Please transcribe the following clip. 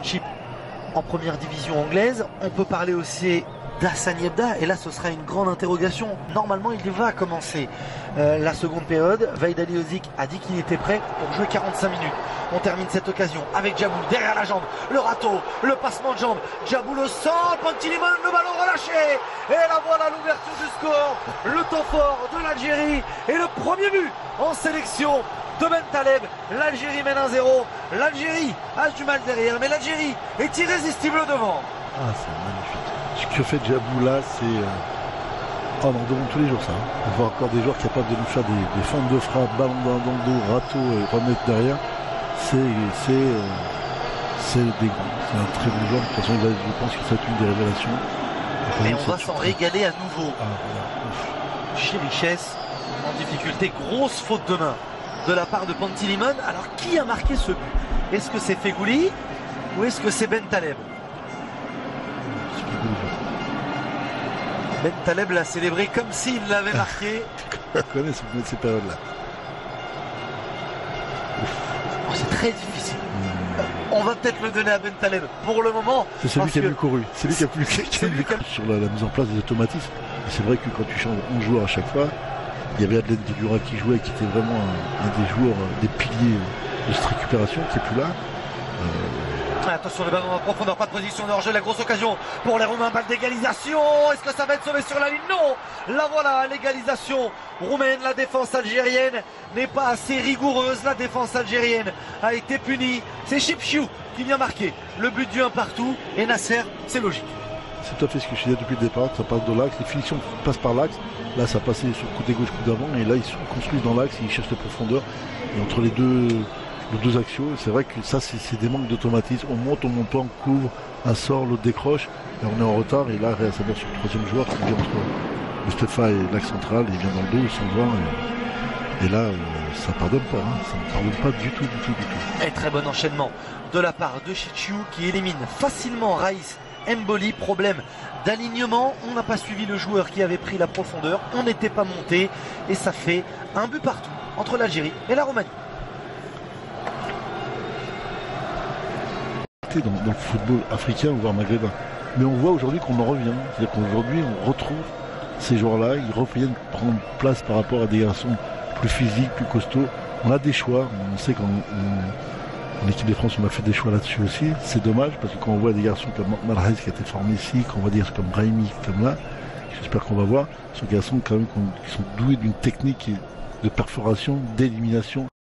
Chip en première division anglaise. On peut parler aussi d'Hassane Yebda, et là ce sera une grande interrogation. Normalement il va commencer la seconde période. Vahid Halilhodzic a dit qu'il était prêt pour jouer 45 minutes. On termine cette occasion avec Djaboul derrière la jambe, le râteau, le passement de jambe, Djaboul au centre, Pantilimon, le ballon relâché, et la voilà l'ouverture du score, le temps fort de l'Algérie et le premier but en sélection de Bentaleb. L'Algérie mène 1-0, l'Algérie a du mal derrière, mais l'Algérie est irrésistible devant. Ah, c'est magnifique. Ce que fait Djaboul là, c'est... on en demande tous les jours ça. On voit encore des joueurs capables de nous faire des feintes de frappe, ballon dans le dos, râteau et remettre derrière. C'est des grands. C'est un très bon joueur. De toute façon, je pense que c'est une des révélations. Et on va s'en régaler à nouveau. Ah, voilà. Chiriches en difficulté, grosse faute de main de la part de Pantilimon. Alors qui a marqué ce but? Est-ce que c'est Fegouli ou est-ce que c'est Bentaleb? Bentaleb l'a célébré comme s'il l'avait marqué. On connaît ces périodes-là. Oh, c'est très difficile. On va peut-être le donner à Bentaleb pour le moment. C'est celui qui a mieux couru. C'est lui qui a plus couru sur la mise en place des automatismes. C'est vrai que quand tu changes 11 joueurs à chaque fois, il y avait Adlène Degura qui jouait, qui était vraiment un des joueurs, des piliers de cette récupération, qui n'est plus là. Attention, le ballon en profondeur, pas de position de hors-jeu, la grosse occasion pour les Roumains, balle d'égalisation. Est-ce que ça va être sauvé sur la ligne? Non. La voilà, l'égalisation roumaine. La défense algérienne n'est pas assez rigoureuse. La défense algérienne a été punie. C'est Chipchiou qui vient marquer le but du 1 partout. Et Nasser, c'est logique. C'est tout à fait ce que je disais depuis le départ. Ça passe de l'axe, les finitions passent par l'axe. Là, ça passait sur le côté gauche, coup d'avant. Et là, ils se construisent dans l'axe, ils cherchent les profondeurs. Et entre les deux axiaux, c'est vrai que ça, c'est des manques d'automatisme. On monte pas, on couvre, un sort, l'autre décroche, et on est en retard. Et là, ça vient sur le troisième joueur qui vient entre Mustapha et l'axe central. Il vient dans le dos, il s'en va. Et là, ça pardonne pas. Hein. Ça ne pardonne pas du tout. Et très bon enchaînement de la part de Chipchiou qui élimine facilement Raïs Mboli. Problème d'alignement. On n'a pas suivi le joueur qui avait pris la profondeur. On n'était pas monté. Et ça fait un but partout entre l'Algérie et la Roumanie. Dans le football africain voire maghrébin, mais on voit aujourd'hui qu'on en revient, c'est-à-dire qu'aujourd'hui on retrouve ces joueurs-là, ils reviennent prendre place par rapport à des garçons plus physiques, plus costauds. On a des choix, on sait qu'en équipe de France on a fait des choix là-dessus aussi. C'est dommage parce que quand on voit des garçons comme Malhaïs qui a été formé ici, quand on va dire comme Brahimi comme là, j'espère qu'on va voir, ce sont des garçons quand même qui sont doués d'une technique de perforation, d'élimination.